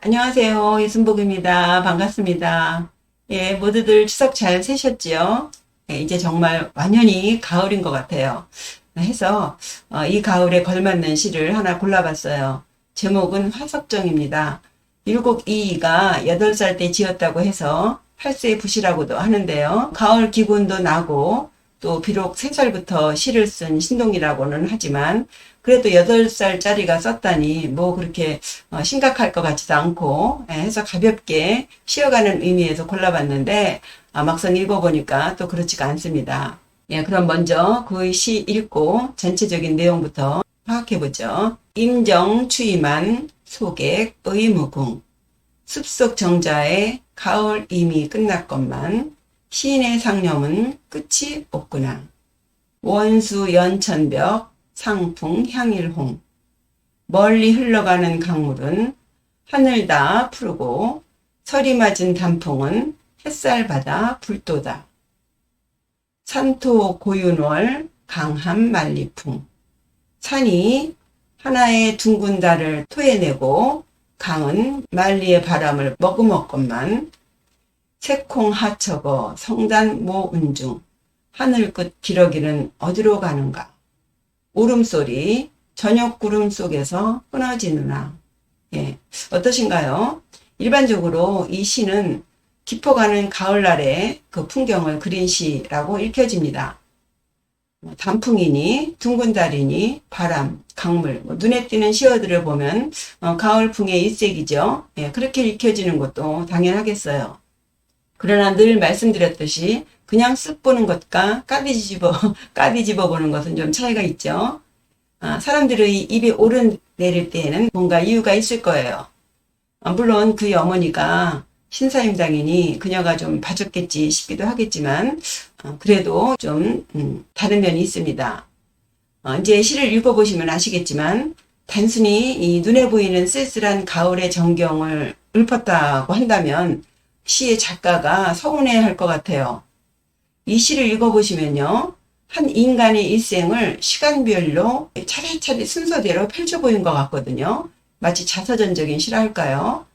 안녕하세요. 이순복입니다. 반갑습니다. 예, 모두들 추석 잘 새셨지요? 예, 이제 정말 완연히 가을인 것 같아요. 해서 이 가을에 걸맞는 시를 하나 골라봤어요. 제목은 화석정입니다. 율곡이이가 8살 때 지었다고 해서 8세 붓이라고도 하는데요. 가을 기분도 나고 또 비록 3살부터 시를 쓴 신동이라고는 하지만 그래도 8살짜리가 썼다니 뭐 그렇게 심각할 것 같지도 않고 해서 가볍게 쉬어가는 의미에서 골라봤는데 막상 읽어보니까 또 그렇지가 않습니다. 예, 그럼 먼저 그 시 읽고 전체적인 내용부터 파악해보죠. 임정 추임한 소객 의무궁 숲속 정자의 가을 이미 끝났건만 시인의 상념은 끝이 없구나. 원수 연천벽 상풍 향일홍 멀리 흘러가는 강물은 하늘 다 푸르고 서리 맞은 단풍은 햇살 받아 불도다. 산토 고윤월 강한 만리풍 산이 하나의 둥근 달을 토해내고 강은 만리의 바람을 머금었건만 새콩 하처거 성단 모운중 하늘 끝 기러기는 어디로 가는가. 울음소리 저녁 구름 속에서 끊어지느나. 예, 어떠신가요? 일반적으로 이 시는 깊어가는 가을날의 그 풍경을 그린 시라고 읽혀집니다. 단풍이니 둥근 달이니 바람, 강물, 눈에 띄는 시어들을 보면 가을풍의 일색이죠. 예, 그렇게 읽혀지는 것도 당연하겠어요. 그러나 늘 말씀드렸듯이 그냥 쓱 보는 것과 까디 집어 보는 것은 좀 차이가 있죠. 사람들의 입이 오르내릴 때에는 뭔가 이유가 있을 거예요. 물론 그의 어머니가 신사임당이니 그녀가 좀 봐줬겠지 싶기도 하겠지만 그래도 좀 다른 면이 있습니다. 이제 시를 읽어보시면 아시겠지만 단순히 이 눈에 보이는 쓸쓸한 가을의 정경을 읊었다고 한다면 시의 작가가 서운해할 것 같아요. 이 시를 읽어보시면요. 한 인간의 일생을 시간별로 차례차례 순서대로 펼쳐 보인 것 같거든요. 마치 자서전적인 시랄까요?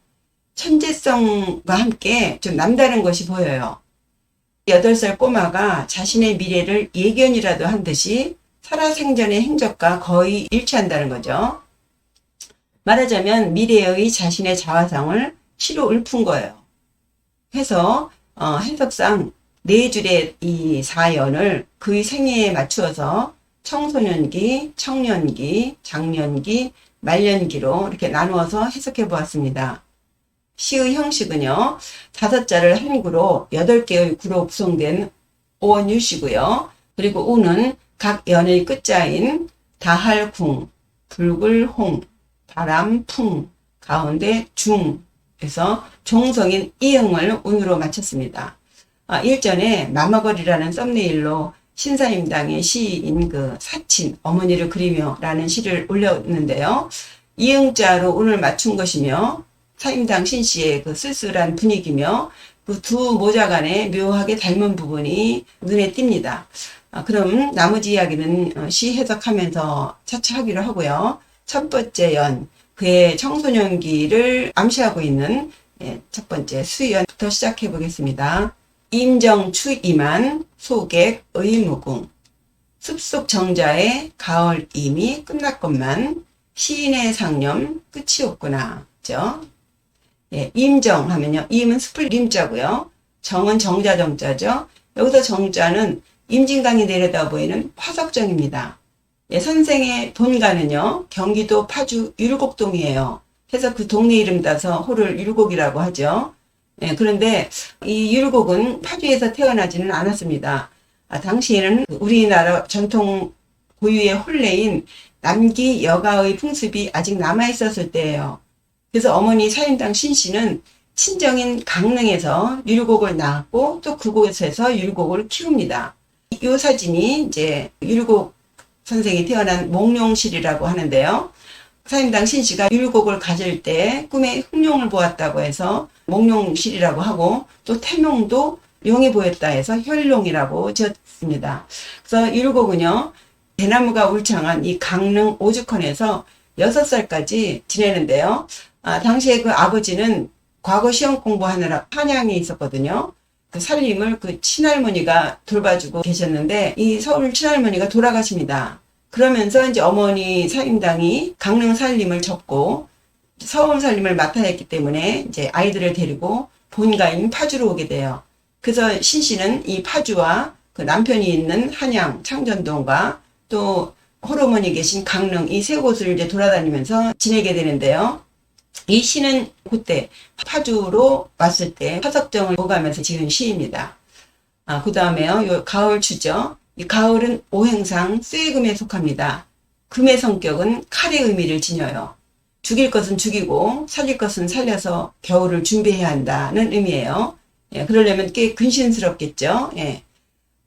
천재성과 함께 좀 남다른 것이 보여요. 8살 꼬마가 자신의 미래를 예견이라도 한 듯이 살아생전의 행적과 거의 일치한다는 거죠. 말하자면 미래의 자신의 자화상을 시로 읊은 거예요. 해서 해석상 4줄의 이 사연을 그의 생애에 맞추어서 청소년기, 청년기, 장년기, 말년기로 이렇게 나누어서 해석해 보았습니다. 시의 형식은요. 5자를 한 구로 8개의 구로 구성된 오원유시고요. 그리고 우는 각 연의 끝자인 다할궁, 붉을홍, 바람풍, 가운데 중에서 종성인 이응을 운으로 마쳤습니다. 일전에 마마걸이라는 썸네일로 신사임당의 시인 그 사친 어머니를 그리며 라는 시를 올렸는데요. 이응자로 운을 맞춘 것이며 사임당 신씨의 그 쓸쓸한 분위기며 그 두 모자 간에 묘하게 닮은 부분이 눈에 띕니다. 그럼 나머지 이야기는 시 해석하면서 차차 하기로 하고요. 첫 번째 연, 그의 청소년기를 암시하고 있는 첫 번째 수연부터 시작해 보겠습니다. 임정추임한 소객 의무궁 숲속 정자의 가을 이미 끝났건만 시인의 상념 끝이 없구나. 그죠? 예, 임정 하면요. 임은 숲을 임자고요. 정은 정자 정자죠. 여기서 정자는 임진강이 내려다 보이는 화석정입니다. 예, 선생의 본가는요. 경기도 파주 율곡동이에요. 그래서 그 동네 이름 따서 호를 율곡이라고 하죠. 예, 그런데 이 율곡은 파주에서 태어나지는 않았습니다. 당시에는 우리나라 전통 고유의 혼례인 남기 여가의 풍습이 아직 남아있었을 때예요. 그래서 어머니 사임당 신씨는 친정인 강릉에서 율곡을 낳았고 또 그곳에서 율곡을 키웁니다. 이 사진이 이제 율곡 선생이 태어난 몽룡실이라고 하는데요. 사임당 신씨가 율곡을 가질 때 꿈에 흑룡을 보았다고 해서 몽룡실이라고 하고 또 태몽도 용이 보였다 해서 혈룡이라고 지었습니다. 그래서 율곡은요. 대나무가 울창한 이 강릉 오죽헌에서 6살까지 지내는데요. 당시에 그 아버지는 과거 시험 공부하느라 한양에 있었거든요. 그 살림을 그 친할머니가 돌봐주고 계셨는데 이 서울 친할머니가 돌아가십니다. 그러면서 이제 어머니 사임당이 강릉 살림을 접고 서울 살림을 맡아야 했기 때문에 이제 아이들을 데리고 본가인 파주로 오게 돼요. 그래서 신씨는 이 파주와 그 남편이 있는 한양 창전동과 또 호르몬이 계신 강릉 이 세 곳을 이제 돌아다니면서 지내게 되는데요. 이 시는 그때 파주로 왔을 때 화석정을 오가면서 지은 시입니다. 그 다음에요. 요 가을추죠. 이 가을은 오행상 쇠금에 속합니다. 금의 성격은 칼의 의미를 지녀요. 죽일 것은 죽이고 살릴 것은 살려서 겨울을 준비해야 한다는 의미예요. 예, 그러려면 꽤 근신스럽겠죠. 예.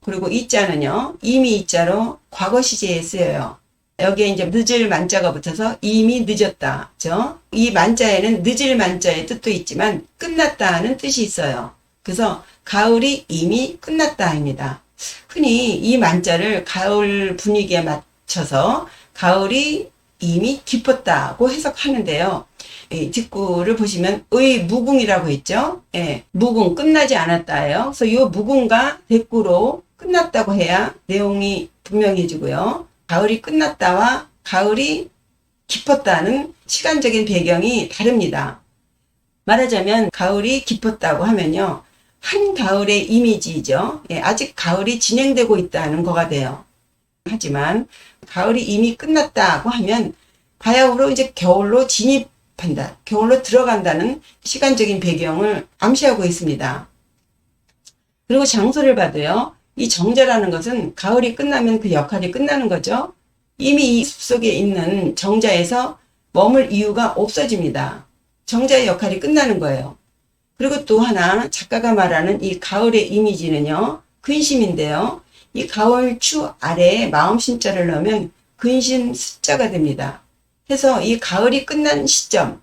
그리고 이자는요. 이미 이자로 과거 시제에 쓰여요. 여기에 이제 늦을 만자가 붙어서 이미 늦었다. 그죠? 이 만자에는 늦을 만자의 뜻도 있지만 끝났다는 뜻이 있어요. 그래서 가을이 이미 끝났다입니다. 흔히 이 만자를 가을 분위기에 맞춰서 가을이 이미 깊었다고 해석하는데요. 이 뒷구를 보시면 무궁이라고 했죠. 예, 무궁 끝나지 않았다예요. 그래서 이 무궁과 대구로 끝났다고 해야 내용이 분명해지고요. 가을이 끝났다와 가을이 깊었다는 시간적인 배경이 다릅니다. 말하자면 가을이 깊었다고 하면요. 한 가을의 이미지죠. 예, 아직 가을이 진행되고 있다는 거가 돼요. 하지만 가을이 이미 끝났다고 하면 바야흐로 이제 겨울로 진입한다. 겨울로 들어간다는 시간적인 배경을 암시하고 있습니다. 그리고 장소를 봐도요. 이 정자라는 것은 가을이 끝나면 그 역할이 끝나는 거죠. 이미 이 숲속에 있는 정자에서 머물 이유가 없어집니다. 정자의 역할이 끝나는 거예요. 그리고 또 하나 작가가 말하는 이 가을의 이미지는요. 근심인데요. 이 가을추 아래에 마음심자를 넣으면 근심 숫자가 됩니다. 그래서 이 가을이 끝난 시점,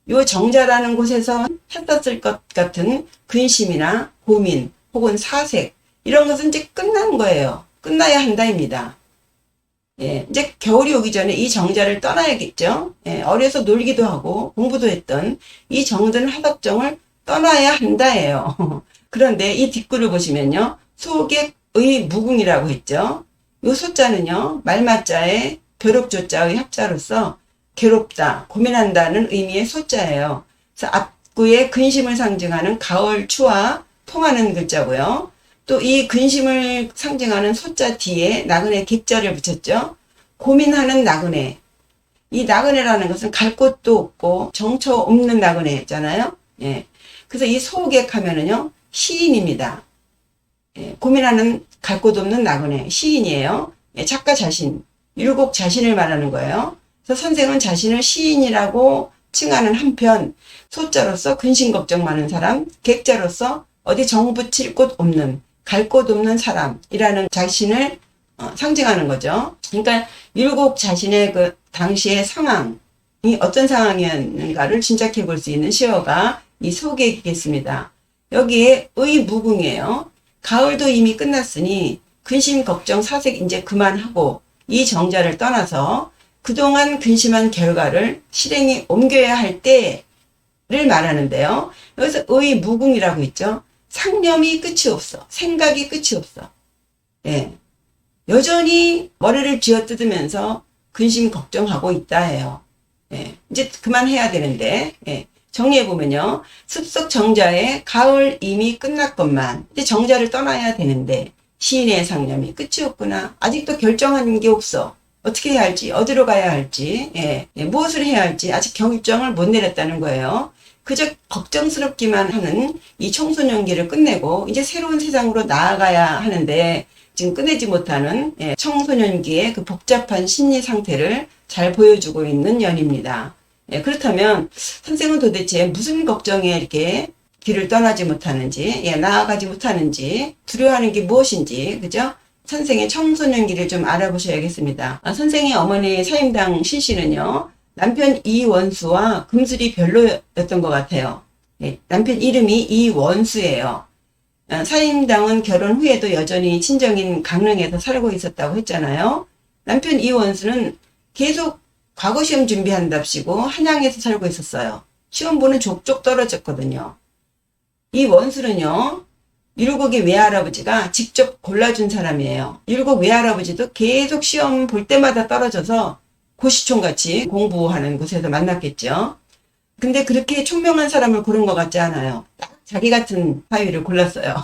요 정자라는 곳에서 했었을 것 같은 근심이나 고민 혹은 사색 이런 것은 이제 끝난 거예요. 끝나야 한다입니다. 예, 이제 겨울이 오기 전에 이 정자를 떠나야겠죠. 예, 어려서 놀기도 하고 공부도 했던 이 정든 화석정을 떠나야 한다예요. 그런데 이 뒷글을 보시면요. 소객의 무궁이라고 했죠. 이 소자는요. 말맞자에 벼룩조자의 합자로서 괴롭다, 고민한다는 의미의 소자예요. 그래서 앞구에 근심을 상징하는 가을추와 통하는 글자고요. 또 이 근심을 상징하는 소자 뒤에 나그네 객자를 붙였죠. 고민하는 나그네. 이 나그네라는 것은 갈 곳도 없고 정처 없는 나그네였잖아요. 예. 그래서 이 소객 하면은요, 시인입니다. 예. 고민하는 갈 곳 없는 나그네, 시인이에요. 예. 작가 자신, 율곡 자신을 말하는 거예요. 그래서 선생은 자신을 시인이라고 칭하는 한편, 소자로서 근심 걱정 많은 사람, 객자로서 어디 정 붙일 곳 없는, 갈 곳 없는 사람이라는 자신을 상징하는 거죠. 그러니까 율곡 자신의 그 당시의 상황이 어떤 상황이었는가를 짐작해 볼 수 있는 시어가 이 소객이겠습니다. 여기에 무궁이에요. 가을도 이미 끝났으니 근심 걱정 사색 이제 그만하고 이 정자를 떠나서 그동안 근심한 결과를 실행에 옮겨야 할 때를 말하는데요. 여기서 무궁이라고 있죠. 상념이 끝이 없어. 생각이 끝이 없어. 예. 여전히 머리를 쥐어뜯으면서 근심 걱정하고 있다 해요. 예. 이제 그만해야 되는데, 예. 정리해보면요. 습속 정자에 가을 이미 끝났건만, 이제 정자를 떠나야 되는데, 시인의 상념이 끝이 없구나. 아직도 결정한 게 없어. 어떻게 해야 할지, 어디로 가야 할지, 예. 예. 무엇을 해야 할지 아직 결정을 못 내렸다는 거예요. 그저 걱정스럽기만 하는 이 청소년기를 끝내고 이제 새로운 세상으로 나아가야 하는데 지금 끝내지 못하는 청소년기의 그 복잡한 심리 상태를 잘 보여주고 있는 연입니다. 그렇다면 선생은 도대체 무슨 걱정에 이렇게 길을 떠나지 못하는지, 나아가지 못하는지, 두려워하는 게 무엇인지, 그죠? 선생의 청소년기를 좀 알아보셔야겠습니다. 선생의 어머니 사임당 신씨는요, 남편 이원수와 금슬이 별로였던 것 같아요. 남편 이름이 이원수예요. 사임당은 결혼 후에도 여전히 친정인 강릉에서 살고 있었다고 했잖아요. 남편 이원수는 계속 과거시험 준비한답시고 한양에서 살고 있었어요. 시험 보는 족족 떨어졌거든요. 이 원수는요, 율곡의 외할아버지가 직접 골라준 사람이에요. 율곡 외할아버지도 계속 시험 볼 때마다 떨어져서 고시총같이 공부하는 곳에서 만났겠죠. 근데 그렇게 총명한 사람을 고른 것 같지 않아요. 딱 자기 같은 사위를 골랐어요.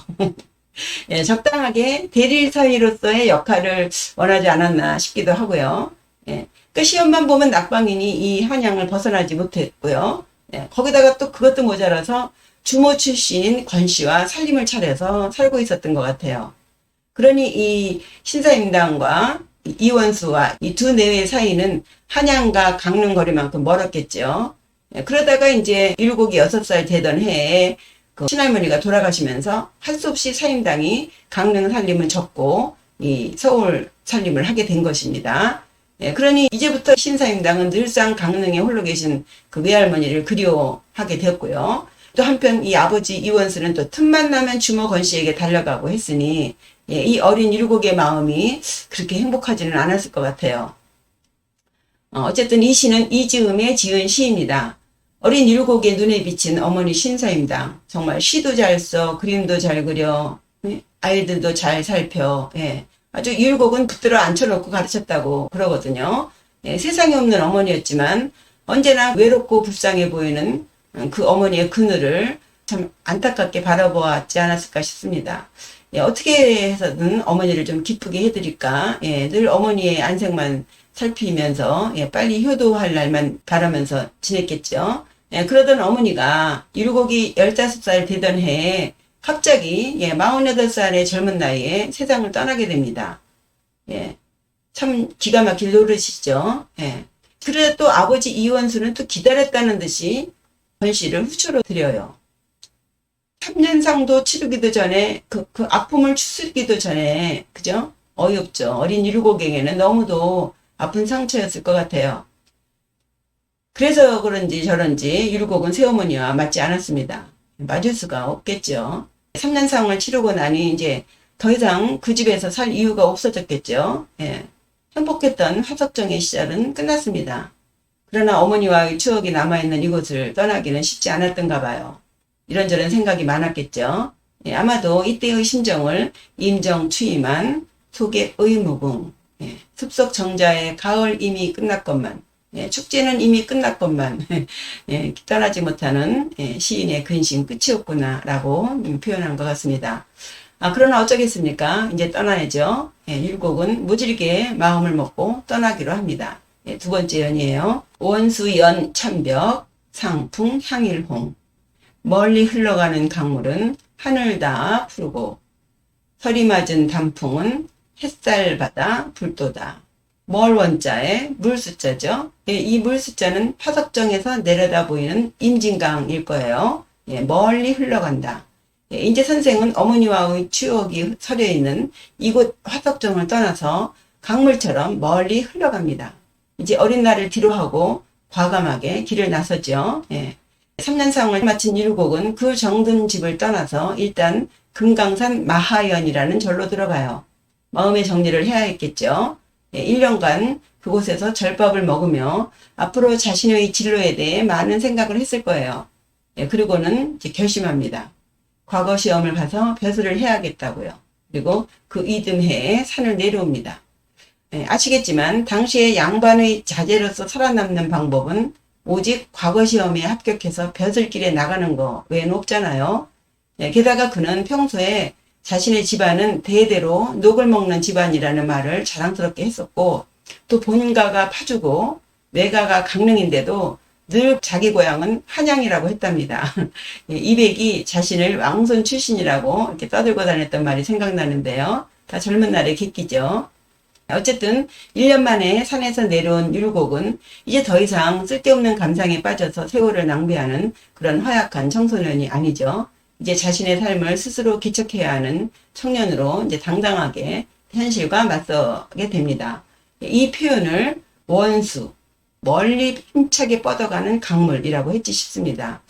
예, 적당하게 대릴 사위로서의 역할을 원하지 않았나 싶기도 하고요. 예, 그 시험만 보면 낙방이니 이 한양을 벗어나지 못했고요. 예, 거기다가 또 그것도 모자라서 주모 출신인 권씨와 살림을 차려서 살고 있었던 것 같아요. 그러니 이 신사임당과 이원수와 이 두 내외 사이는 한양과 강릉 거리만큼 멀었겠죠. 예, 그러다가 이제 율곡이 6살 되던 해에 그 친할머니가 돌아가시면서 할 수 없이 사임당이 강릉 살림을 접고 이 서울 살림을 하게 된 것입니다. 예, 그러니 이제부터 신사임당은 늘상 강릉에 홀로 계신 그 외할머니를 그리워하게 되었고요. 또 한편 이 아버지 이원수는 또 틈만 나면 주모 권씨에게 달려가고 했으니 예, 이 어린 율곡의 마음이 그렇게 행복하지는 않았을 것 같아요. 어쨌든 이 시는 이즈음에 지은 시입니다. 어린 율곡의 눈에 비친 어머니 신사임당, 정말 시도 잘 써, 그림도 잘 그려, 아이들도 잘 살펴, 예. 아주 율곡은 붙들어 앉혀놓고 가르쳤다고 그러거든요. 예, 세상에 없는 어머니였지만 언제나 외롭고 불쌍해 보이는 그 어머니의 그늘을 참 안타깝게 바라보았지 않았을까 싶습니다. 예, 어떻게 해서든 어머니를 좀 기쁘게 해드릴까, 예, 늘 어머니의 안색만 살피면서 예, 빨리 효도할 날만 바라면서 지냈겠죠. 예, 그러던 어머니가 율곡이 15살 되던 해에 갑자기 예, 48살의 젊은 나이에 세상을 떠나게 됩니다. 예, 참 기가 막힐 노릇이죠. 예. 그래 또 아버지 이원수는 또 기다렸다는 듯이 권씨를 후추로 드려요. 3년상도 치르기도 전에 그 아픔을 추스리기도 전에 그죠? 어이없죠. 어린 율곡에게는 너무도 아픈 상처였을 것 같아요. 그래서 그런지 저런지 율곡은 새어머니와 맞지 않았습니다. 맞을 수가 없겠죠. 3년상을 치르고 나니 이제 더 이상 그 집에서 살 이유가 없어졌겠죠. 예. 행복했던 화석정의 시절은 끝났습니다. 그러나 어머니와의 추억이 남아있는 이곳을 떠나기는 쉽지 않았던가 봐요. 이런저런 생각이 많았겠죠. 예, 아마도 이때의 심정을 임정추임한 속의 의무궁, 예, 숲속 정자의 가을 이미 끝났건만, 예, 축제는 이미 끝났건만 예, 떠나지 못하는 예, 시인의 근심 끝이었구나 라고 표현한 것 같습니다. 그러나 어쩌겠습니까? 이제 떠나야죠. 예, 율곡은 무질게 마음을 먹고 떠나기로 합니다. 예, 두 번째 연이에요. 원수연 천벽 상풍 향일홍 멀리 흘러가는 강물은 하늘 다 푸르고 서리 맞은 단풍은 햇살 받아 불도다. 멀 원자에 물 숫자죠. 예, 이 물 숫자는 화석정에서 내려다 보이는 임진강일 거예요. 예, 멀리 흘러간다. 예, 이제 선생은 어머니와의 추억이 서려 있는 이곳 화석정을 떠나서 강물처럼 멀리 흘러갑니다. 이제 어린 날을 뒤로하고 과감하게 길을 나서죠. 예. 3년상을 마친 율곡은 그 정든 집을 떠나서 일단 금강산 마하연이라는 절로 들어가요. 마음의 정리를 해야 했겠죠. 1년간 그곳에서 절밥을 먹으며 앞으로 자신의 진로에 대해 많은 생각을 했을 거예요. 그리고는 이제 결심합니다. 과거 시험을 봐서 벼슬을 해야겠다고요. 그리고 그 이듬해에 산을 내려옵니다. 아시겠지만 당시에 양반의 자제로서 살아남는 방법은 오직 과거 시험에 합격해서 벼슬길에 나가는 거 외에는 없잖아요. 게다가 그는 평소에 자신의 집안은 대대로 녹을 먹는 집안이라는 말을 자랑스럽게 했었고 또 본가가 파주고 외가가 강릉인데도 늘 자기 고향은 한양이라고 했답니다. 이백이 자신을 왕손 출신이라고 이렇게 떠들고 다녔던 말이 생각나는데요. 다 젊은 날의 객기죠. 어쨌든 1년 만에 산에서 내려온 율곡은 이제 더 이상 쓸데없는 감상에 빠져서 세월을 낭비하는 그런 허약한 청소년이 아니죠. 이제 자신의 삶을 스스로 개척해야 하는 청년으로 이제 당당하게 현실과 맞서게 됩니다. 이 표현을 원수, 멀리 힘차게 뻗어가는 강물이라고 했지 싶습니다.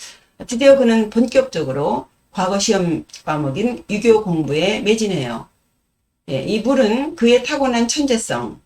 드디어 그는 본격적으로 과거 시험 과목인 유교 공부에 매진해요. 이 물은 그의 타고난 천재성,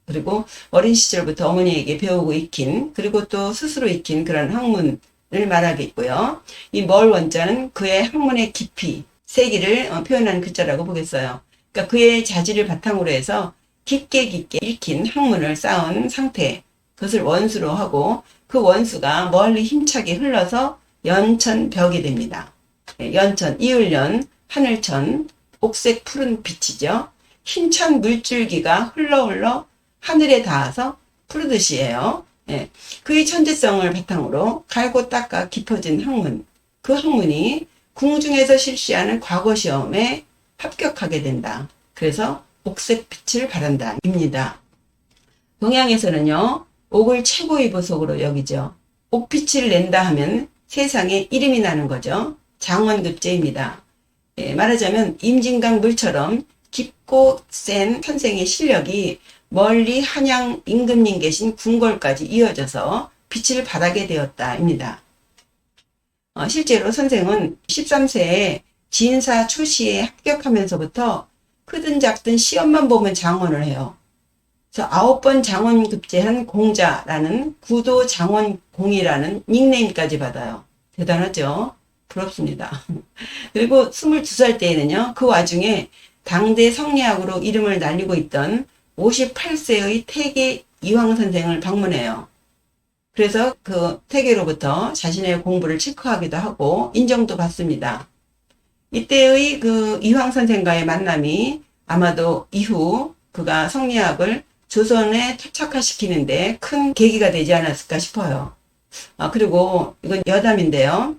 그리고 어린 시절부터 어머니에게 배우고 익힌, 그리고 또 스스로 익힌 그런 학문을 말하겠고요. 이 멀 원자는 그의 학문의 깊이, 세기를 표현하는 글자라고 보겠어요. 그러니까 그의 자질을 바탕으로 해서 깊게 읽힌 학문을 쌓은 상태, 그것을 원수로 하고 그 원수가 멀리 힘차게 흘러서 연천벽이 됩니다. 연천, 이을연, 하늘천, 옥색 푸른 빛이죠. 힘찬 물줄기가 흘러 하늘에 닿아서 푸르듯이에요. 그의 천재성을 바탕으로 갈고 닦아 깊어진 학문, 그 학문이 궁중에서 실시하는 과거 시험에 합격하게 된다. 그래서 옥색빛을 바란다 입니다. 동양에서는요, 옥을 최고의 보석으로 여기죠. 옥빛을 낸다 하면 세상에 이름이 나는 거죠. 장원급제입니다. 말하자면 임진강 물처럼 깊고 센 선생의 실력이 멀리 한양 임금님 계신 궁궐까지 이어져서 빛을 발하게 되었다입니다. 실제로 선생은 13세에 진사 초시에 합격하면서부터 크든 작든 시험만 보면 장원을 해요. 그래서 9번 장원 급제한 공자라는 구도 장원공이라는 닉네임까지 받아요. 대단하죠? 부럽습니다. 그리고 22살 때에는요, 그 와중에 당대 성리학으로 이름을 날리고 있던 58세의 태계 이황 선생을 방문해요. 그래서 그 태계로부터 자신의 공부를 체크하기도 하고 인정도 받습니다. 이때의 그 이황 선생과의 만남이 아마도 이후 그가 성리학을 조선에 토착화시키는데 큰 계기가 되지 않았을까 싶어요. 그리고 이건 여담인데요.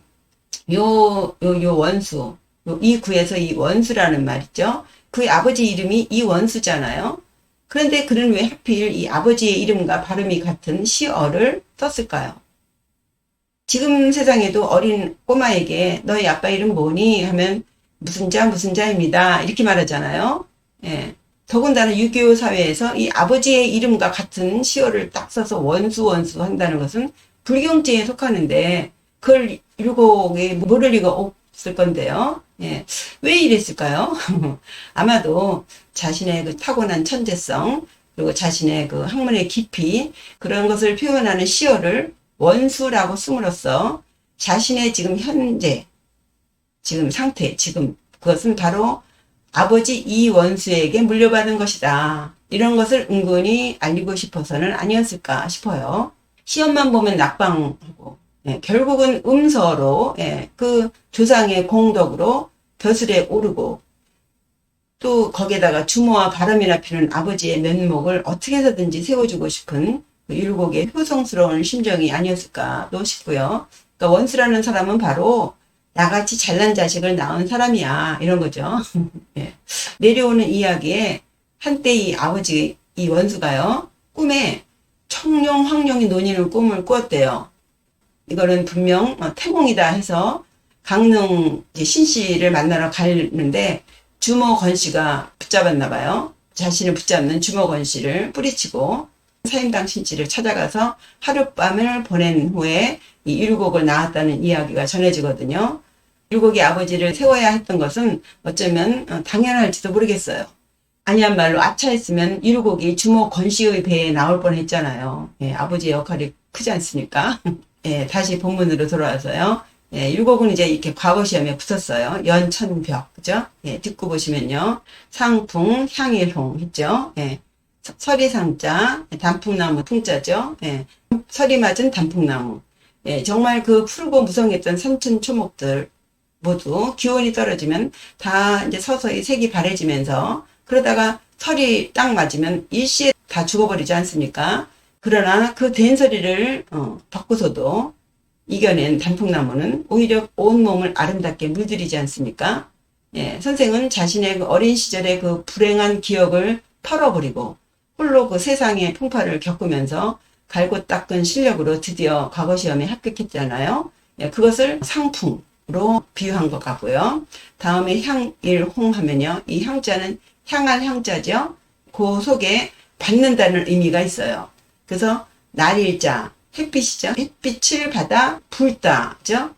요 원수, 이 구에서 이 원수라는 말 있죠. 그의 아버지 이름이 이원수잖아요. 그런데 그는 왜 하필 이 아버지의 이름과 발음이 같은 시어를 썼을까요? 지금 세상에도 어린 꼬마에게 너희 아빠 이름 뭐니? 하면 무슨 자입니다. 이렇게 말하잖아요. 더군다나 6.25 사회에서 이 아버지의 이름과 같은 시어를 딱 써서 원수 한다는 것은 불경죄에 속하는데 그걸 율곡에 모를 리가 없을 건데요. 왜 이랬을까요? 아마도 자신의 그 타고난 천재성, 그리고 자신의 그 학문의 깊이, 그런 것을 표현하는 시어를 원수라고 씀으로써 자신의 지금 현재, 지금 상태, 지금 그것은 바로 아버지 이원수에게 물려받은 것이다. 이런 것을 은근히 알리고 싶어서는 아니었을까 싶어요. 시험만 보면 낙방하고, 결국은 음서로 그 조상의 공덕으로 벼슬에 오르고 또 거기에다가 주모와 바람이나 피는 아버지의 면목을 어떻게 해서든지 세워주고 싶은 그 율곡의 효성스러운 심정이 아니었을까도 싶고요. 그러니까 원수라는 사람은 바로 나같이 잘난 자식을 낳은 사람이야 이런 거죠. 내려오는 이야기에 한때 이 아버지 이 원수가요 꿈에 청룡 황룡이 논이는 꿈을 꾸었대요. 이거는 분명 태몽이다 해서 강릉 신씨를 만나러 가는데 주모 건씨가 붙잡았나 봐요. 자신을 붙잡는 주모 건씨를 뿌리치고 사임당 신씨를 찾아가서 하룻밤을 보낸 후에 이 율곡을 낳았다는 이야기가 전해지거든요. 율곡이 아버지를 세워야 했던 것은 어쩌면 당연할지도 모르겠어요. 아니한 말로 아차했으면 율곡이 주모 건씨의 배에 나올 뻔했잖아요. 아버지의 역할이 크지 않습니까? 다시 본문으로 돌아와서요. 율곡은 이제 이렇게 과거 시험에 붙었어요. 연천벽, 그죠? 듣고 보시면요. 상풍, 향일홍 했죠? 서리상자, 단풍나무 풍자죠? 서리 맞은 단풍나무. 정말 그 푸르고 무성했던 삼천 초목들 모두 기온이 떨어지면 다 이제 서서히 색이 바래지면서 그러다가 설이 딱 맞으면 일시에 다 죽어버리지 않습니까? 그러나 그 된소리를 겪고서도 이겨낸 단풍나무는 오히려 온몸을 아름답게 물들이지 않습니까? 선생은 자신의 그 어린 시절의 그 불행한 기억을 털어버리고 홀로 그 세상의 풍파를 겪으면서 갈고 닦은 실력으로 드디어 과거 시험에 합격했잖아요. 그것을 상풍으로 비유한 것 같고요. 다음에 향일홍 하면요. 이 향자는 향한 향자죠. 그 속에 받는다는 의미가 있어요. 그래서 날일자, 햇빛이죠. 햇빛을 받아 붉다죠.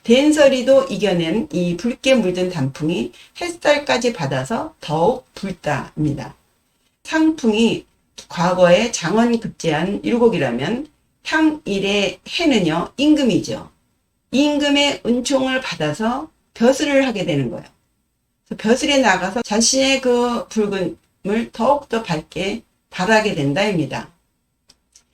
된설이도 이겨낸 이 붉게 물든 단풍이 햇살까지 받아서 더욱 붉다입니다. 상풍이 과거에 장원급제한 율곡이라면 향일의 해는요 임금이죠. 임금의 은총을 받아서 벼슬을 하게 되는 거예요. 그래서 벼슬에 나가서 자신의 그 붉음을 더욱더 밝게 발하게 된다입니다.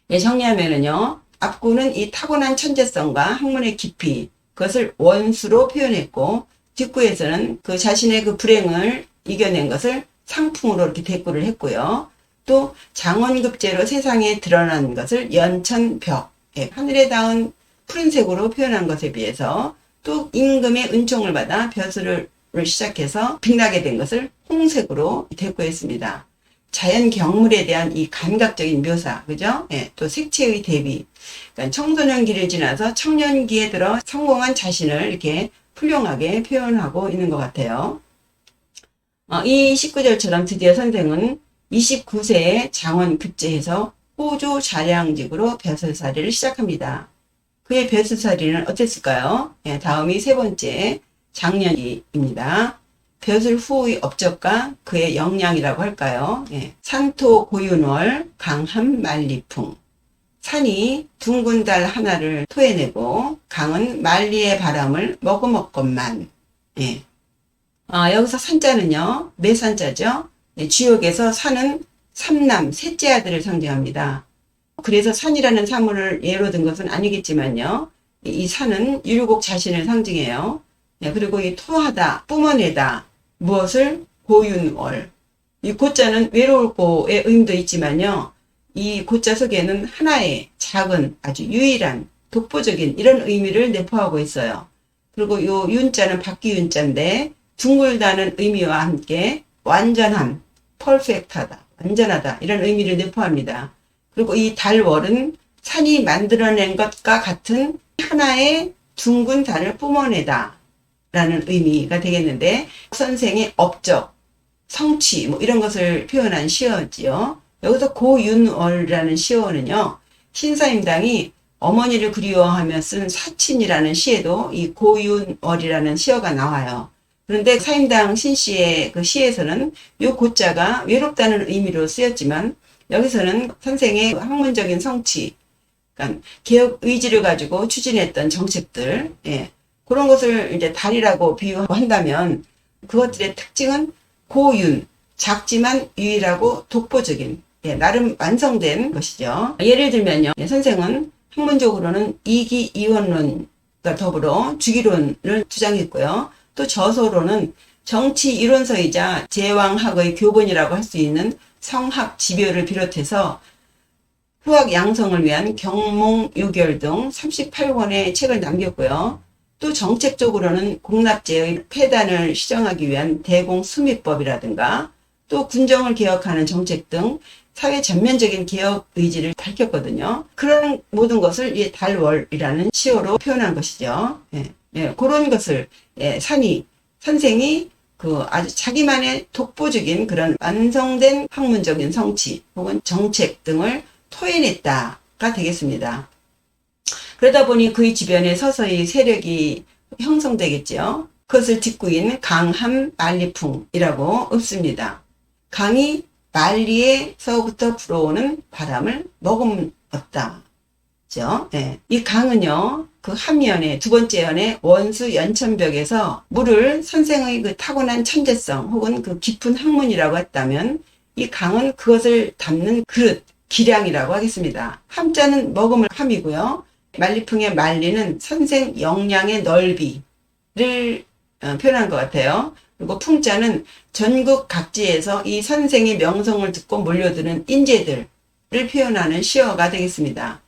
예, 정리하면은요, 앞구는 이 타고난 천재성과 학문의 깊이, 그것을 원수로 표현했고, 뒷구에서는 그 자신의 그 불행을 이겨낸 것을 상풍으로 이렇게 대꾸를 했고요. 또 장원급제로 세상에 드러난 것을 연천벽, 예, 하늘에 닿은 푸른색으로 표현한 것에 비해서 또 임금의 은총을 받아 벼슬을 시작해서 빛나게 된 것을 홍색으로 대꾸했습니다. 자연 경물에 대한 이 감각적인 묘사, 그죠? 예, 또 색채의 대비. 그러니까 청소년기를 지나서 청년기에 들어 성공한 자신을 이렇게 훌륭하게 표현하고 있는 것 같아요. 이 19절처럼 드디어 선생은 29세에 장원 급제해서 호조 자량직으로 벼슬살이를 시작합니다. 그의 벼슬살이는 어땠을까요? 예, 다음이 세 번째 장년기입니다. 벼슬 후의 업적과 그의 역량이라고 할까요? 예. 산토 고윤월 강함 만리풍. 산이 둥근 달 하나를 토해내고 강은 만리의 바람을 머금었건만. 예. 여기서 산자는요, 매산자죠. 예, 지옥에서 산은 삼남 셋째 아들을 상징합니다. 그래서 산이라는 사물을 예로 든 것은 아니겠지만요, 이 산은 율곡 자신을 상징해요. 예, 그리고 이 토하다, 뿜어내다, 무엇을? 고윤월. 이 고자는 외로울 고의 의미도 있지만요, 이 고자 속에는 하나의 작은 아주 유일한 독보적인 이런 의미를 내포하고 있어요. 그리고 요 윤자는 바퀴윤자인데 둥글다는 의미와 함께 완전함, 퍼펙트하다, 완전하다 이런 의미를 내포합니다. 그리고 이 달월은 산이 만들어낸 것과 같은 하나의 둥근 달을 뿜어내다 라는 의미가 되겠는데, 선생의 업적, 성취 뭐 이런 것을 표현한 시어지요. 여기서 고윤월이라는 시어는요, 신사임당이 어머니를 그리워하며 쓴 사친이라는 시에도 이 고윤월이라는 시어가 나와요. 그런데 사임당 신씨의 그 시에서는 이 고자가 외롭다는 의미로 쓰였지만, 여기서는 선생의 학문적인 성취, 그러니까 개혁 의지를 가지고 추진했던 정책들, 예, 그런 것을 이제 달이라고 비유한다면 그것들의 특징은 고윤, 작지만 유일하고 독보적인, 예, 나름 완성된 것이죠. 예를 들면요, 예, 선생은 학문적으로는 이기이원론과 더불어 주기론을 주장했고요. 또 저서로는 정치 이론서이자 제왕학의 교본이라고 할 수 있는 성학 지별을 비롯해서 후학 양성을 위한 경몽요결 등 38권의 책을 남겼고요. 또 정책적으로는 공납제의 폐단을 시정하기 위한 대공수미법이라든가 또 군정을 개혁하는 정책 등 사회 전면적인 개혁 의지를 밝혔거든요. 그런 모든 것을 이 달월이라는 시어로 표현한 것이죠. 예, 예, 그런 것을, 예, 선생이 그 아주 자기만의 독보적인 그런 완성된 학문적인 성취 혹은 정책 등을 토해냈다가 되겠습니다. 그러다 보니 그의 주변에 서서히 세력이 형성되겠죠. 그것을 뒷구인 강함 만리풍이라고 읊습니다. 강이 만리에서부터 불어오는 바람을 머금었다. 그죠? 네. 이 강은요, 그 함연의 두 번째 연의 원수 연천벽에서 물을 선생의 그 타고난 천재성 혹은 그 깊은 학문이라고 했다면, 이 강은 그것을 담는 그릇, 기량이라고 하겠습니다. 함자는 머금을 함이고요. 만리풍의 만리는 선생 역량의 넓이를 표현한 것 같아요. 그리고 풍자는 전국 각지에서 이 선생의 명성을 듣고 몰려드는 인재들을 표현하는 시어가 되겠습니다.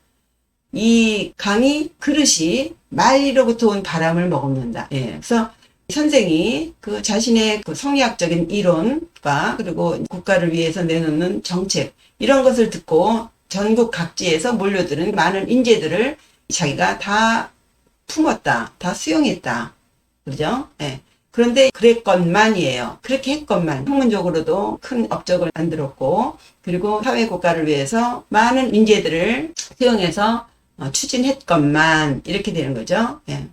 이 강이 그릇이 만리로부터 온 바람을 머금는다. 예, 그래서 선생이 그 자신의 그 성리학적인 이론과 그리고 국가를 위해서 내놓는 정책 이런 것을 듣고 전국 각지에서 몰려드는 많은 인재들을 자기가 다 품었다, 다 수용했다, 그죠? 예. 그런데 그랬건만이에요. 그렇게 했건만 학문적으로도 큰 업적을 만들었고, 그리고 사회 국가를 위해서 많은 인재들을 수용해서 추진했건만 이렇게 되는 거죠. 예.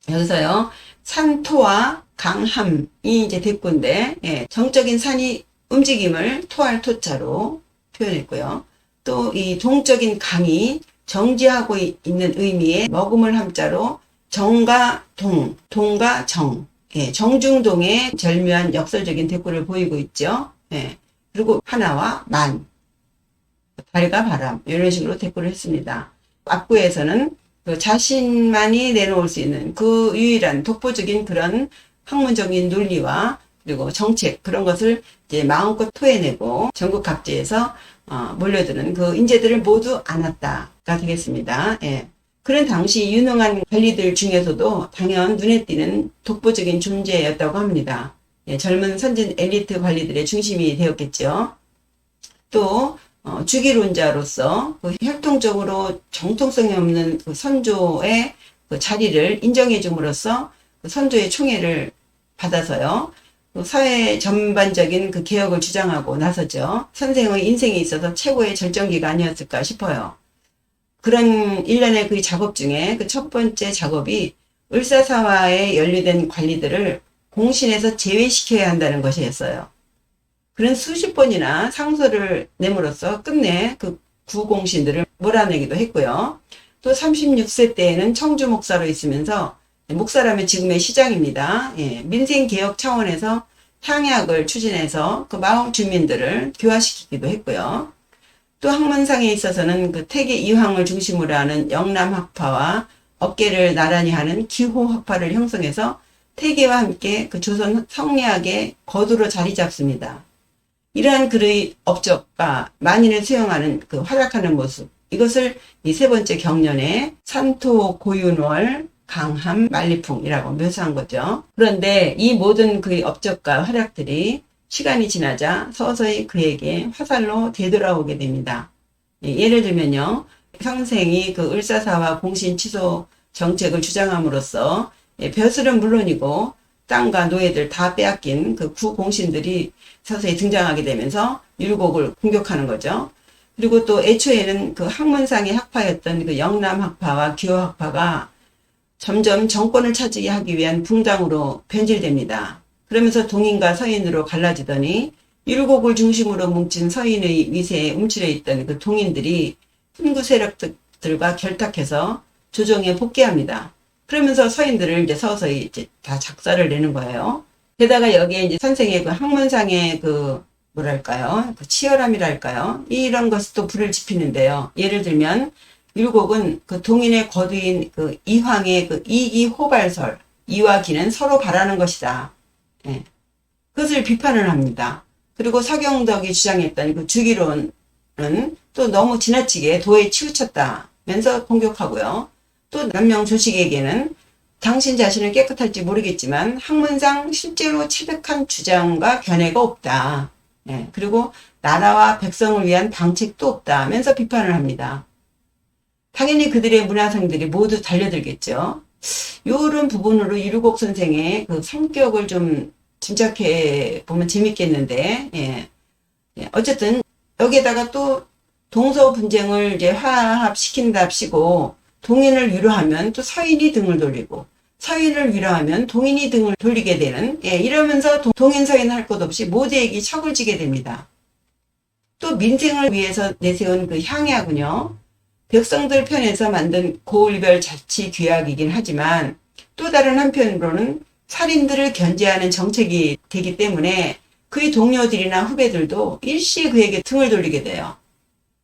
여기서요, 산토와 강함이 이제 대꾸인데, 예, 정적인 산이 움직임을 토할 토자로 표현했고요. 또 이 동적인 강이 정지하고 있는 의미의 머금을 함자로 정과 동, 동과 정. 예, 정중동에 절묘한 역설적인 대꾸를 보이고 있죠. 예, 그리고 하나와 만, 달과 바람, 이런 식으로 대꾸를 했습니다. 앞구에서는 그 자신만이 내놓을 수 있는 그 유일한 독보적인 그런 학문적인 논리와 그리고 정책, 그런 것을 이제 마음껏 토해내고 전국 각지에서 몰려드는 그 인재들을 모두 안았다가 되겠습니다. 예. 그런 당시 유능한 관리들 중에서도 당연 눈에 띄는 독보적인 존재였다고 합니다. 예, 젊은 선진 엘리트 관리들의 중심이 되었겠죠. 또 주기론자로서 그 혈통적으로 정통성이 없는 그 선조의 그 자리를 인정해 줌으로써 그 선조의 총애를 받아서요, 그 사회 전반적인 그 개혁을 주장하고 나서죠. 선생의 인생에 있어서 최고의 절정기가 아니었을까 싶어요. 그런 일련의 그 작업 중에 그 첫 번째 작업이 을사사화에 연루된 관리들을 공신에서 제외시켜야 한다는 것이었어요. 그런 수십 번이나 상소를 내므로써 끝내 그 구공신들을 몰아내기도 했고요. 또 36세 때에는 청주 목사로 있으면서, 목사라면 지금의 시장입니다. 예, 민생개혁 차원에서 향약을 추진해서 그 마을 주민들을 교화시키기도 했고요. 또 학문상에 있어서는 그 태계 이황을 중심으로 하는 영남학파와 업계를 나란히 하는 기호학파를 형성해서 태계와 함께 그 조선 성리학의 거두로 자리 잡습니다. 이러한 그의 업적과 만인을 수용하는 그 활약하는 모습, 이것을 이 세 번째 경련의 산토 고윤월 강함 만리풍이라고 묘사한 거죠. 그런데 이 모든 그의 업적과 활약들이 시간이 지나자 서서히 그에게 화살로 되돌아오게 됩니다. 예를 들면요, 선생이 그 을사사화 공신 취소 정책을 주장함으로써 벼슬은 물론이고 땅과 노예들 다 빼앗긴 그 구공신들이 서서히 등장하게 되면서 율곡을 공격하는 거죠. 그리고 또 애초에는 그 학문상의 학파였던 그 영남학파와 기호학파가 점점 정권을 차지하기 하기 위한 붕당으로 변질됩니다. 그러면서 동인과 서인으로 갈라지더니 율곡을 중심으로 뭉친 서인의 위세에 움츠려 있던 그 동인들이 훈구 세력들과 결탁해서 조정에 복귀합니다. 그러면서 서인들을 이제 서서히 이제 다 작사를 내는 거예요. 게다가 여기에 이제 선생의 그 학문상의 그 뭐랄까요, 그 치열함이랄까요, 이런 것이 또 불을 지피는데요. 예를 들면 율곡은 그 동인의 거두인 그 이황의 그 이기 호발설, 이와 기는 서로 바라는 것이다. 예. 그것을 비판을 합니다. 그리고 서경덕이 주장했던 그 주기론은 또 너무 지나치게 도에 치우쳤다면서 공격하고요. 또 남명조식에게는 당신 자신은 깨끗할지 모르겠지만 학문상 실제로 체득한 주장과 견해가 없다. 예. 그리고 나라와 백성을 위한 방책도 없다면서 비판을 합니다. 당연히 그들의 문화상들이 모두 달려들겠죠. 이런 부분으로 이루곡 선생의 그 성격을 좀 짐작해 보면 재밌겠는데, 예. 어쨌든 여기에다가 또 동서 분쟁을 이제 화합시킨답시고 동인을 위로하면 또 서인이 등을 돌리고 서인을 위로하면 동인이 등을 돌리게 되는, 예, 이러면서 동인 서인 할 것 없이 모두에게 척을 지게 됩니다. 또 민생을 위해서 내세운 그 향야군요. 백성들 편에서 만든 고을별 자치 규약이긴 하지만 또 다른 한편으로는 살인들을 견제하는 정책이 되기 때문에 그의 동료들이나 후배들도 일시에 그에게 등을 돌리게 돼요.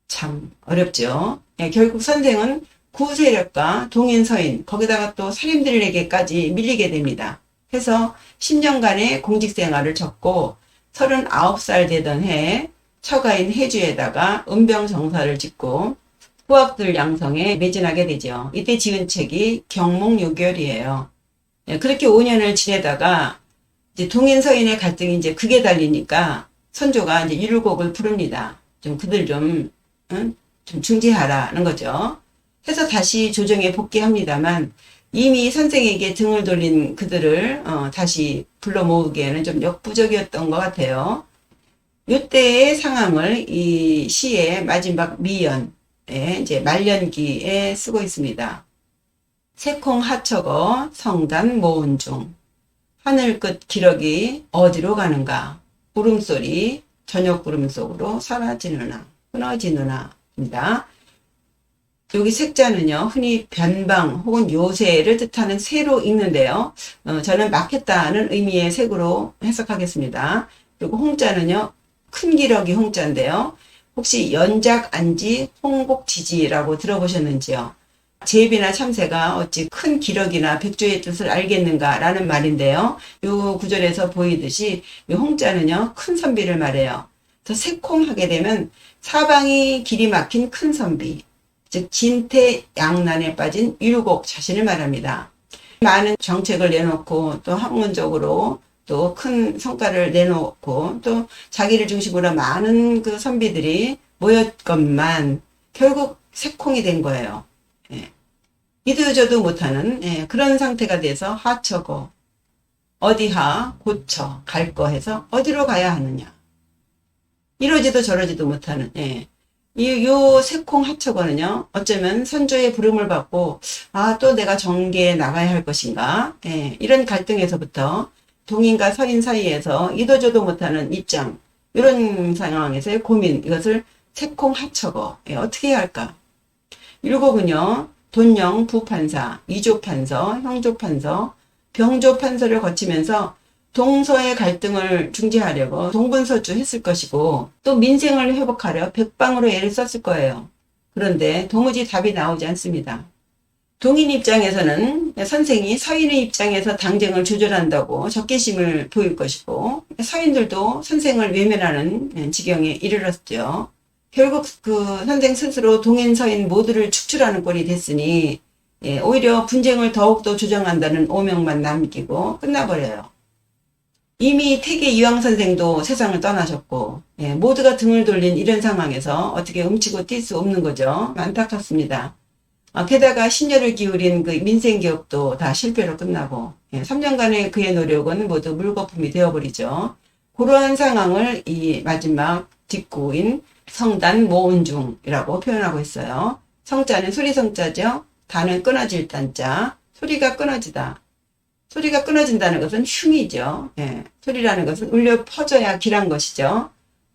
참 어렵죠. 예, 결국 선생은 구세력과 동인 서인, 거기다가 또 살인들에게까지 밀리게 됩니다. 해서 10년간의 공직생활을 접고 39살 되던 해에 처가인 해주에다가 은병정사를 짓고 후학들 양성에 매진하게 되죠. 이때 지은 책이 경몽요결이에요. 그렇게 5년을 지내다가 이제 동인 서인의 갈등이 이제 극에 달리니까 선조가 이제 율곡을 부릅니다. 좀 그들 좀 중지하라는 거죠. 해서 다시 조정에 복귀합니다만 이미 선생에게 등을 돌린 그들을 다시 불러 모으기에는 좀 역부족이었던 것 같아요. 이때의 상황을 이 시의 마지막 미연, 이제 말년기에 쓰고 있습니다. 새콩 하척어 성단 모은 중 하늘끝 기러기 어디로 가는가 구름소리 저녁 구름 속으로 사라지느나 끊어지느나 입니다. 여기 색자는요, 흔히 변방 혹은 요새를 뜻하는 새로 읽는데요. 저는 막혔다는 의미의 색으로 해석하겠습니다. 그리고 홍자는요, 큰 기러기 홍자인데요. 혹시 연작 안지 홍복지지라고 들어보셨는지요? 제비나 참새가 어찌 큰 기러기나 백조의 뜻을 알겠는가라는 말인데요. 이 구절에서 보이듯이 이 홍자는요, 큰 선비를 말해요. 그래서 새콩하게 되면 사방이 길이 막힌 큰 선비, 즉 진퇴양난에 빠진 율곡 자신을 말합니다. 많은 정책을 내놓고 또 학문적으로 또 큰 성과를 내놓고 또 자기를 중심으로 많은 그 선비들이 모였건만 결국 새콩이 된 거예요. 예. 이도저도 못하는 그런 상태가 돼서 하처고 어디하 고처 갈 거 해서 어디로 가야 하느냐. 이러지도 저러지도 못하는 요 새콩 하처거는요. 어쩌면 선조의 부름을 받고 또 내가 정계에 나가야 할 것인가 이런 갈등에서부터 동인과 서인 사이에서 이도저도 못하는 입장 이런 상황에서의 고민 이것을 새콩 하처거 어떻게 해야 할까. 율곡은요. 돈영 부판사, 이조판서, 형조판서, 병조판서를 거치면서 동서의 갈등을 중재하려고 동분서주 했을 것이고 또 민생을 회복하려 백방으로 애를 썼을 거예요. 그런데 도무지 답이 나오지 않습니다. 동인 입장에서는 선생이 서인의 입장에서 당쟁을 조절한다고 적개심을 보일 것이고 서인들도 선생을 외면하는 지경에 이르렀죠. 결국 그 선생 스스로 동인 서인 모두를 축출하는 꼴이 됐으니 오히려 분쟁을 더욱더 조정한다는 오명만 남기고 끝나버려요. 이미 태계 이황 선생도 세상을 떠나셨고 모두가 등을 돌린 이런 상황에서 어떻게 움치고 뛸 수 없는 거죠. 안타깝습니다. 게다가 신여를 기울인 그 민생기업도 다 실패로 끝나고 3년간의 그의 노력은 모두 물거품이 되어버리죠. 그러한 상황을 이 마지막 뒷구인 성단 모운중이라고 표현하고 있어요. 성자는 소리성자죠. 단은 끊어질 단자. 소리가 끊어지다. 소리가 끊어진다는 것은 흉이죠. 소리라는 것은 울려 퍼져야 길한 것이죠.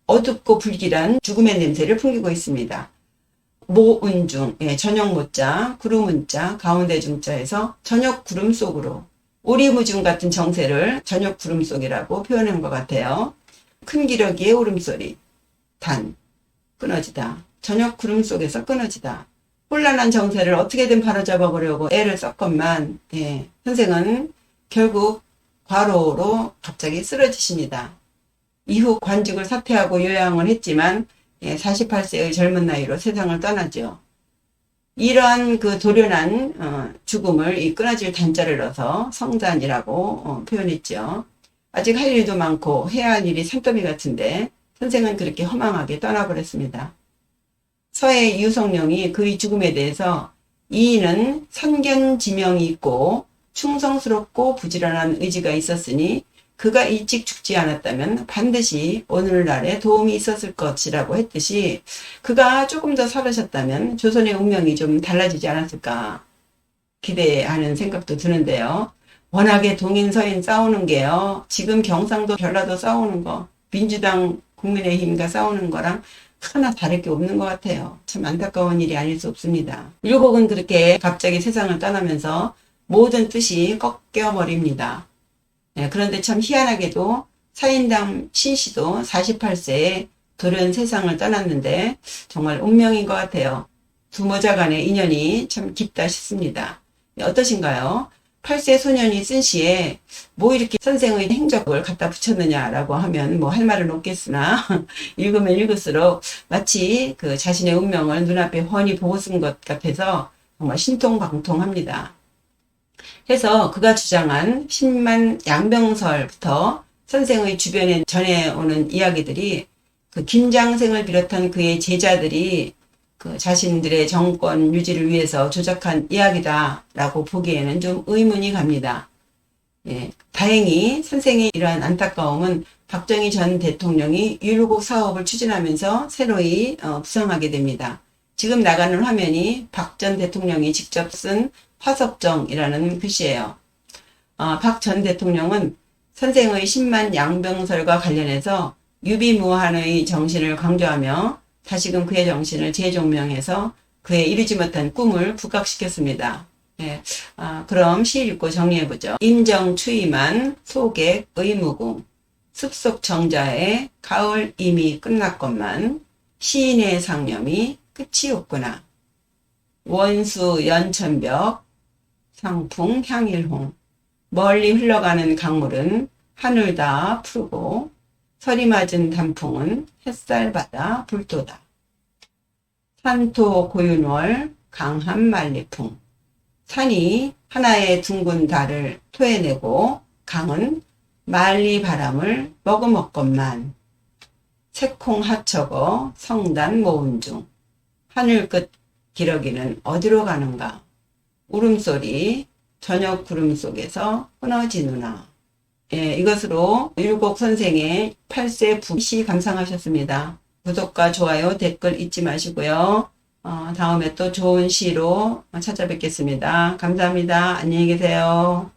어둡고 불길한 죽음의 냄새를 풍기고 있습니다. 모운중, 저녁 모자, 구름운자, 가운데 중자에서 저녁 구름 속으로 오리무중 같은 정세를 저녁 구름 속이라고 표현한 것 같아요. 큰 기러기의 울음소리, 단, 끊어지다. 저녁 구름 속에서 끊어지다. 혼란한 정세를 어떻게든 바로잡아 보려고 애를 썼건만 선생은 결국 과로로 갑자기 쓰러지십니다. 이후 관직을 사퇴하고 요양을 했지만 48세의 젊은 나이로 세상을 떠나죠. 이러한 그 도련한 죽음을 이 끊어질 단자를 넣어서 성단이라고 표현했죠. 아직 할 일도 많고 해야 할 일이 산더미 같은데 선생은 그렇게 허망하게 떠나버렸습니다. 서해 유성룡이 그의 죽음에 대해서 이인은 선견지명이 있고 충성스럽고 부지런한 의지가 있었으니 그가 일찍 죽지 않았다면 반드시 오늘날에 도움이 있었을 것이라고 했듯이 그가 조금 더 살으셨다면 조선의 운명이 좀 달라지지 않았을까 기대하는 생각도 드는데요. 워낙에 동인 서인 싸우는 게요. 지금 경상도 전라도 싸우는 거 민주당 국민의힘과 싸우는 거랑 하나 다를 게 없는 것 같아요. 참 안타까운 일이 아닐 수 없습니다. 율곡은 그렇게 갑자기 세상을 떠나면서 모든 뜻이 꺾여버립니다. 그런데 참 희한하게도 사인당 신씨도 48세에 돌연 세상을 떠났는데 정말 운명인 것 같아요. 두 모자 간의 인연이 참 깊다 싶습니다. 어떠신가요? 8세 소년이 쓴 시에 뭐 이렇게 선생의 행적을 갖다 붙였느냐라고 하면 뭐 할 말은 없겠으나 읽으면 읽을수록 마치 그 자신의 운명을 눈앞에 훤히 보고 쓴 것 같아서 정말 신통방통합니다. 해서 그가 주장한 10만 양병설부터 선생의 주변에 전해오는 이야기들이 그 김장생을 비롯한 그의 제자들이 그 자신들의 정권 유지를 위해서 조작한 이야기다라고 보기에는 좀 의문이 갑니다. 다행히 선생의 이러한 안타까움은 박정희 전 대통령이 율곡 사업을 추진하면서 새로이 부상하게 됩니다. 지금 나가는 화면이 박 전 대통령이 직접 쓴 화섭정이라는 글씨예요. 박 전 대통령은 선생의 10만 양병설과 관련해서 유비무한의 정신을 강조하며 다시금 그의 정신을 재종명해서 그의 이루지 못한 꿈을 부각시켰습니다. 예, 그럼 시 읽고 정리해보죠. 인정추임한 소객 의무궁, 숲속 정자의 가을 이미 끝났건만 시인의 상념이 끝이 없구나. 원수 연천벽, 상풍 향일홍, 멀리 흘러가는 강물은 하늘 다 푸르고 서리 맞은 단풍은 햇살 받아 불도다. 산토 고윤월 강한 말리풍, 산이 하나의 둥근 달을 토해내고 강은 말리 바람을 머금었건만 새콩 하처거 성단 모음 중 하늘 끝 기러기는 어디로 가는가. 울음소리 저녁 구름 속에서 끊어지누나. 예, 이것으로 율곡 선생의 8세 부시 감상하셨습니다. 구독과 좋아요, 댓글 잊지 마시고요. 다음에 또 좋은 시로 찾아뵙겠습니다. 감사합니다. 안녕히 계세요.